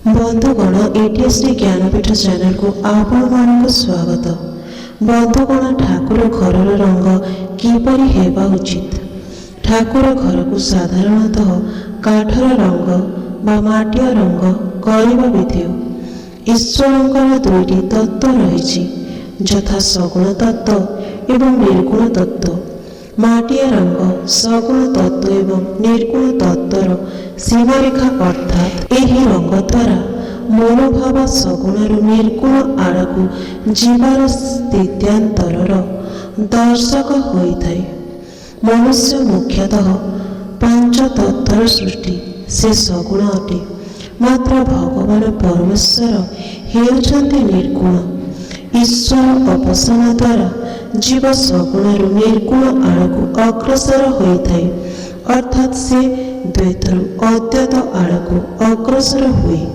बंधुगण एटीएसडी ज्ञानपीठ चैनल को आपण स्वागत। बंधुगण ठाकुर घर रंग किपरि हेबा उचित। ठाकुर घर को साधारणतः काठर रंग बा माटिया रंग करबा विधेय। ईश्वरंकर दुईटी तत्व रही यथा सगुण तत्व एवं निर्गुण तत्व। माटिया रंग सगुण तत्व एवं निर्गुण तत्वर सीमारेखा अर्थात यही रंग द्वारा मनोभाव सगुण निर्गुण आड़क जीवार स्थित्यांतर दर्शक होता है। मनुष्य मुख्यतः पांच तत्वर सृष्टि से सगुण अटे, मात्र भगवान परमेश्वर हेउछन्ति निर्गुण। ईश्वर उपासना द्वारा जीव सगुण निर्गुण आड़क अग्रसर होता है, अर्थात से द्वैतरु अद्वैत आड़क अग्रसर हुए।